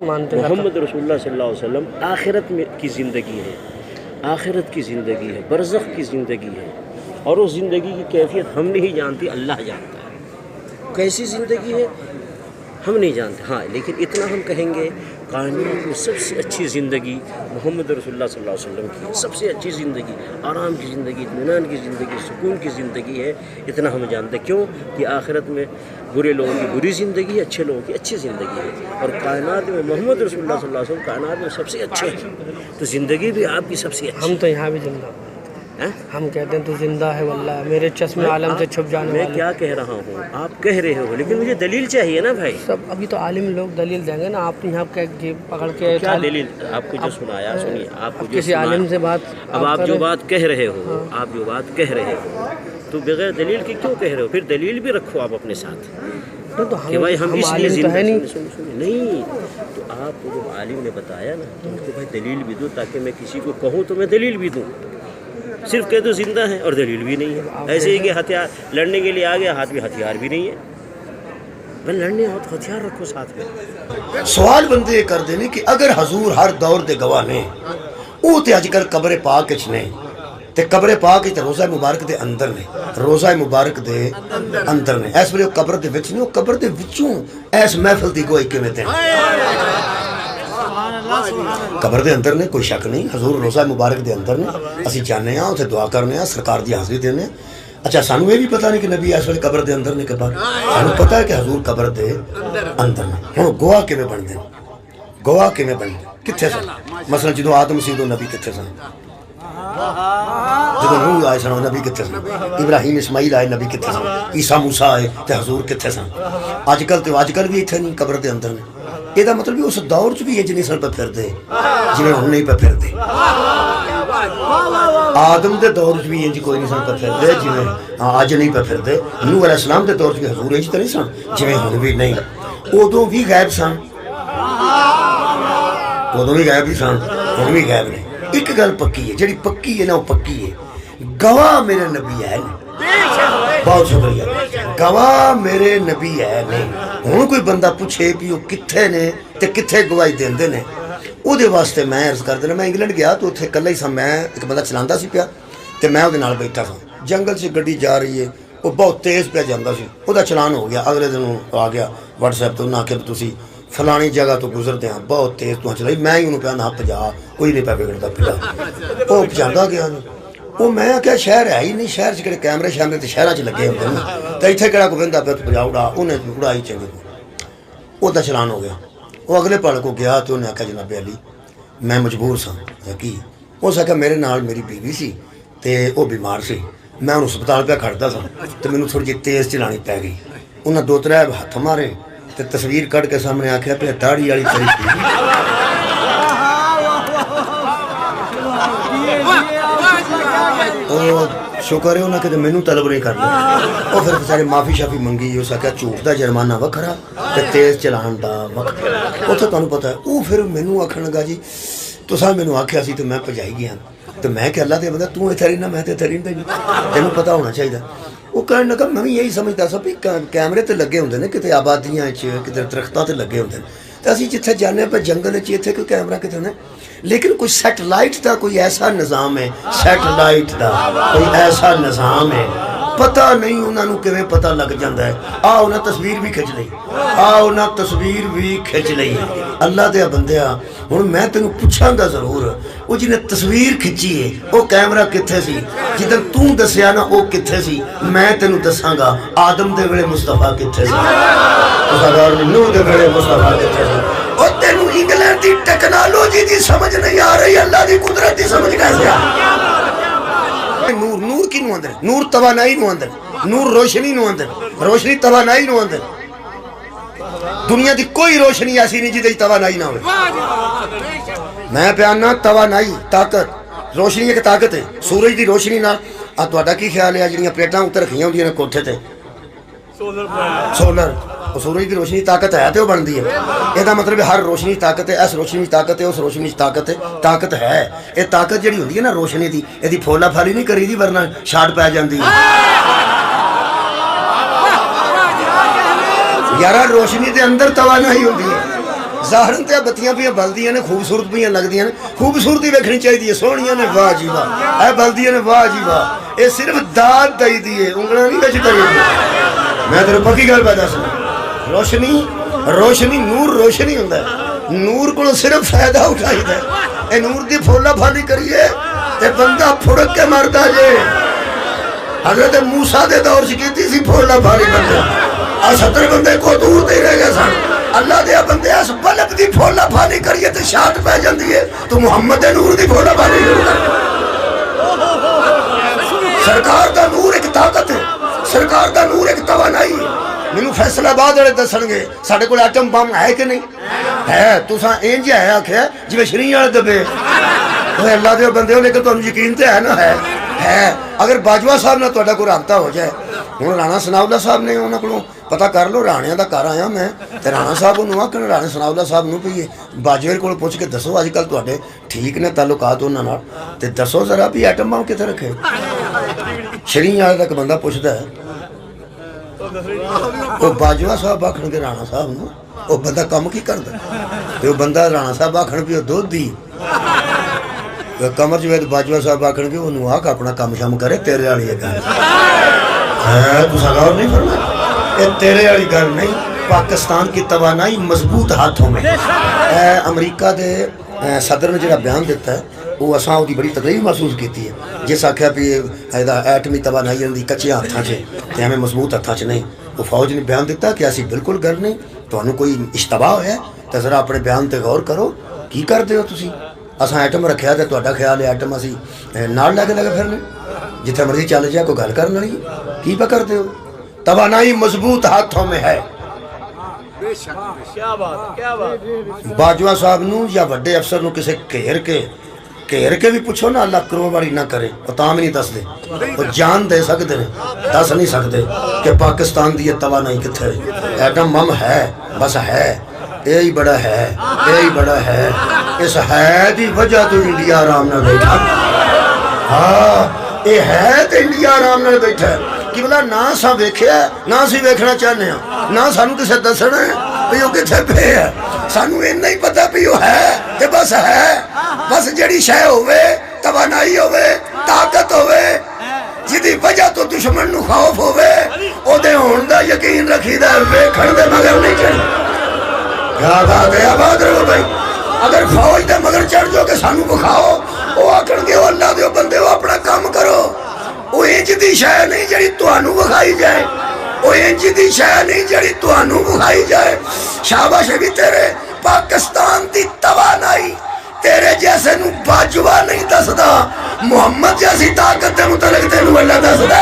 محمد رسول اللہ صلی اللہ علیہ وسلم آخرت میں کی زندگی ہے، آخرت کی زندگی ہے، برزخ کی زندگی ہے، اور اس زندگی کی کیفیت ہم نہیں جانتی، اللہ جانتا ہے کیسی زندگی ہے، ہم نہیں جانتے۔ ہاں لیکن اتنا ہم کہیں گے کائنات میں سب سے اچھی زندگی محمد رسول اللہ صلی اللہ علیہ وسلم کی، سب سے اچھی زندگی، آرام کی زندگی، اطمینان کی زندگی، سکون کی زندگی ہے، اتنا ہم جانتے ہیں۔ کیوں کہ آخرت میں برے لوگوں کی بری زندگی ہے، اچھے لوگوں کی اچھی زندگی ہے، اور کائنات میں محمد رسول اللہ صلی اللہ علیہ وسلم کائنات میں سب سے اچھے ہیں، تو زندگی بھی آپ کی سب سے اچھی۔ ہم تو یہاں بھی زندہ ہیں، ہم کہتے ہیں تو زندہ ہے واللہ، میرے چشم عالم سے چھپ جانے میں والے۔ کیا کہہ رہا ہوں، آپ کہہ رہے ہو، لیکن مجھے دلیل چاہیے نا بھائی۔ سب ابھی تو عالم لوگ دلیل دیں گے نا، آپ یہاں پکڑ کے کیا دلیل آپ کو جو سنایا، سنیے آپ کو جو کسی عالم سے بات اب آپ جو بات کہہ رہے ہو، آپ جو بات کہہ رہے ہو تو بغیر دلیل کی کیوں کہہ رہے ہو؟ پھر دلیل بھی رکھو آپ اپنے ساتھ کہ بھائی ہم اس لیے عالم تو ہے نہیں۔ نہیں تو آپ کو جب عالم نے بتایا نا تو ان کو بھائی دلیل بھی دو، تاکہ میں کسی کو کہوں تو میں دلیل بھی دوں، صرف کہہ دو زندہ ہے اور دلیل بھی نہیں ہے۔ ایسے ہی کہ ہتھیار لڑنے کے لیے آ گیا، ہاتھ میں ہتھیار بھی نہیں ہے، بھائی لڑنے ہو تو ہتھیار رکھو ساتھ میں۔ سوال بندے یہ کر دینے کہ اگر حضور ہر دور دے گواہ نے، وہ تے اج کل قبر پاک وچ نے، تے قبر پاک وچ روزہ مبارک دے اندر نے، روزہ مبارک دے اندر نے، اس ویلے قبر دے وچ نہیں، قبر دے وچوں اس محفل دی گواہی کیویں دین؟ قبر دے اندر نے، کوئی شک نہیں، حضور روزہ مبارک دے اندر نے، اسی جانے ہاں اتھے دعا کرنے ہاں، سرکار دی حاضری دینے۔ اچھا سانو یہ بھی پتہ نہیں کہ نبی اس ویلے قبر دے اندر نے کہ باہر، سانو پتہ ہے کہ حضور قبر دے اندر نے۔ ہن گواہ کیویں بندے؟ گواہ کیویں بندے؟ کتھے سن؟ مثلا جدوں آدم سی ادوں نبی کتھے سن؟ جدوں نوح آئے سن نبی کتھے سن؟ ابراہیم اسماعیل آئے نبی کتھے سن؟ عیسیٰ موسیٰ آئے تے حضور کتھے سن؟ اج کل بھی اتھے نہیں، قبر دے اندر نے۔ یہ دا مطلب بھی اس دور چ بھی یہ نہیں سن پہ پھر دے جویں ہن نہیں پہ پھر دے۔ آدم دے دور چ بھی انج کوئی نہیں سن پہ پھر دے جویں اج نہیں پہ پھر دے۔ نوح علیہ السلام دے دور چ بھی حضور انج تے نہیں سن جویں ہن بھی نہیں۔ ادوں بھی غائب سن، ادوں بھی غائب ہی سن، ہن بھی غائب نے۔ ایک گل پکی ہے، جڑی پکی ہے نا وہ پکی ہے، گواہ میرے نبی ہے نہیں۔ بہت شکریہ، گواہ میرے نبی ہے نہیں۔ ہوں کوئی بندہ پوچھے بھی وہ کتھے نے تے کتھے گواہی دیندے نے، او دے واسطے میں عرض کر دینا، میں انگلینڈ گیا تو اتھے کلا ہی سا، میں ایک بندہ چلاندا سی پیا تے میں او دے نال بیٹھا سا، جنگل سے گڈی جا رہی ہے، وہ بہت تیز پہ جاندا سی، او دا چلان ہو گیا، اگلے دن آ گیا واٹس ایپ تو انہاں کہ تسی فلانی جگہ تو گزرتے ہیں بہت تیز تو چلائی، میں ہی انہوں پہ نہ پجا، کوئی نہیں پہ بگڑتا پیا، وہ پجاندا گیا وہ میں کیا شہر ہے ہی نہیں، شہر سے کیمرے شیمرے تے شہراں چ لگے ہوندے نے تے ایتھے کہڑا کوئی ویندا پیا تو پجا اڑا، انہیں اڑائی چنگی وہ دا چلان ہو گیا۔ وہ اگلے پل کو گیا تو انہیں آخیا جناب علی میں مجبور سا کی، اس آخیا میرے نال میری بیوی سی تے وہ بیمار سی، میں انہوں ہسپتال پہ کھڑتا سا تو مینوں تھوڑی جی تیز چلانی پی گئی، انہیں دو ترے ہاتھ مارے تے تصویر کٹ کے سامنے آخیا پہ داڑھی والی تیری شکر ہے انہیں کہ مینوں طلب نہیں کرنا۔ وہ پھر بیچارے معافی شافی منگی، اس آخیا جھوٹ دا جرمانہ وکھرا تے تیز چلان دا وکھرا، اتنے تمہیں پتہ ہے۔ وہ پھر مینوں آخر لگا جی تساں مینوں آخیا سی تو میں پجائی گیا، تو میں کہ اللہ دے بندہ تو اتنے رہنا میں تے اتنے رہندا ہی، تینوں پتہ ہونا چاہیے۔ وہ کہنے لگا میں بھی یہی سمجھتا سا بھی کیمرے تے لگے ہوندے نے کتے آبادیاں کتے درختاں تے لگے ہوندے نے، تو اسی جتھے جانے پہ جنگل اتنے کوئی کیمرہ کتنے نے، لیکن کوئی سیٹلائٹ دا کوئی ایسا نظام ہے، سیٹلائٹ دا کوئی ایسا نظام ہے، پتہ نہیں انہوں نے کیویں پتہ لگ جاندہ ہے۔ انہیں تصویر بھی کھچ لئی، انہیں تصویر بھی کھچ لئی۔ اللہ دے بندیا ہن میں تینوں پوچھاں گا ضرور، وہ جنہیں تصویر کھچی ہے وہ کیمرہ کتھے سی؟ جدن توں دسیا نا وہ کتھے سی؟ میں تینوں دساں گا آدم دے ویلے مصطفیٰ کتھے سی، نوح دے ویلے مصطفیٰ کتھے سی۔ اور تینوں انگلینڈ دی ٹیکنالوجی دی سمجھ نہیں آ رہی، اللہ دی قدرت دی سمجھ کیسے آ رہی؟ نور کی نو اندر، نور توانائی نو اندر، نور روشنی نو اندر، روشنی توانائی نو اندر۔ دنیا دی کوئی روشنی ایسی نہیں جدی توانائی نہ ہوئے۔ میں پیانا توانائی طاقت، روشنی ایک طاقت ہے، سورج دی روشنی نہ تہاڈا کی خیال ہے جڑیاں پلیٹاں اوپر رکھیاں ہوندیاں نے کوٹھے تے سولر، سورج کی روشنی طاقت ہے تو بن دی ہے، یہ مطلب ہر روشنی طاقت ہے، اس روشنی طاقت ہے، اس روشنی طاقت ہے، طاقت ہے۔ یہ طاقت جڑی ہوندی ہے نا روشنی دی، یہ پھولا پھالی نہیں کری دی ورنہ شاٹ پی جاندی ہے۔ یارا روشنی دے اندر توانائی ہوندی ہے، ظاہرن تے بتیاں پہ بلدیاں نے خوبصورت پہ لگدیاں نے خوبصورتی ویکھنی چاہیے سونیاں نے واہ جی واہ اے بلدیاں نے واہ جی واہ اے صرف داد دئی دی ہے انگلاں نہیں وچ کری میں تیرے پکی گل پہ دس روشنی نور روشنی ہوندا ہے نور کو صرف فائدہ اٹھائی دے اے نور دی پھولا پھالی کریے تے بندہ پھڑک کے مردا جے حضرت موسیٰ دے دور سے کیتی سی پھولا پھالی بندہ 70 بندے کو دور دے رہ گئے سن اللہ دیا بندے اس بلب دی پھولا پھالی کریے تے شاٹ پہ جاندی ہے تو محمد نور دی پھولا پھالی سرکار دا نور ایک طاقت ہے سرکار دا نور ایک توانائی مینوں فیصل آباد والے دسن گے ساڈے کول ایٹم بم ہے کہ نہیں ہے تساں انج ہے آکھیا جویں شری والے دبے اوے اللہ دے بندے ہو لیکن تانوں یقین تے ہے نا ہے اگر باجوہ صاحب نہ تہاڈا کوئی رابطہ ہو جائے ہن رانا ثناء اللہ صاحب نے انہاں کولوں پتہ کر لو رانیاں دا گھر آیا میں تے رانا صاحب نوں آکھن رانا ثناء اللہ صاحب نوں بھی باجوے کول پوچھ کے دسو اج کل تہاڈے ٹھیک نے تعلقات انہاں نال تے دسو ذرا بھی ایٹم بم کتے رکھے شری والے دا بندہ پوچھدا ہے وہ باجوہ صاحب آکھن کے رانا صاحب نوں وہ بندہ کم کی کردا تے وہ بندہ رانا صاحب آکھن بھی دودھ دی کمر جو ہے باجوہ صاحب آکھن کے وہ نوں آکھ اپنا کام شام کرے تیرے والی گل ہے تساں غور نہیں فرمایا یہ تیرے والی گل نہیں پاکستان کی توانائی مضبوط ہاتھوں میں امریکہ دے صدر نے جڑا بیان دیتا ہے وہ اساں اودی بڑی تکلیف محسوس کیتی ہے جس آکھیا بھی ایٹمی توانائی دی کچے ہاتھاں چ تے ہمیں مضبوط ہاتھاں چ نہیں وہ فوج نے بیان دیتا کہ ایسی بالکل گل نہیں تانوں کوئی اشتباہ ہے تے ذرا اپنے بیان تے غور کرو کی کردے ہو تسی اساں ایٹم رکھیا تے تہاڈا خیال ہے ایٹم اسی نال لے کے پھرنے جتھے مرضی چل جائے کوئی گل کرن والی کی پہ کرتے ہو توانائی مضبوط ہاتھوں میں ہے باجوہ صاحب نو یا بڑے افسر نو کسے گھیر کے بھی پوچھو نا اللہ کرو باری نہ کرے وہ تاں بھی نہیں دس دے وہ جان دے سکتے ہیں دس نہیں سکتے کہ پاکستان دی یہ توانائی کتھے ایٹم بم ہے بس ہے یہی بڑا ہے یہی بڑا ہے اس ہے دی وجہ تو انڈیا آرام نہ بیٹھا ہاں یہ ہے تو انڈیا آرام نہ بیٹھا ہے کہ بلا نہ سا ویکھیا نہ سی ویکھنا چاہنے ہیں نہ سانو کسے دسنا ہے بھی وہ کتھے پہ ہے سانو یہ نہیں پتا بھی وہ ہے کہ بس ہے بس جڑی شے ہوئے توانائی ہوئے طاقت ہوئے جدی وجہ تو دشمن نو خوف ہوئے او دے ہون دا یقین رکھی دا ویکھن دے مگر نہیں چڑھ کیا بات ہے آباد رہو بھائی اگر فوج دے مگر چڑھ جو کہ سانو بکھاؤ وہ آکڑ کے اللہ دے بندے ہو اپنا کام کرو وہ انج دی شے نہیں جڑی توانو بکھائی جائے وہ انج دی شے نہیں جڑی توانو بکھائی جائے شاباش بھی تیرے پاکستان دی توانائی تیرے جیسے نو باجوہ نہیں دسدا محمد جیسی طاقت دے متعلق تینو اللہ دسدا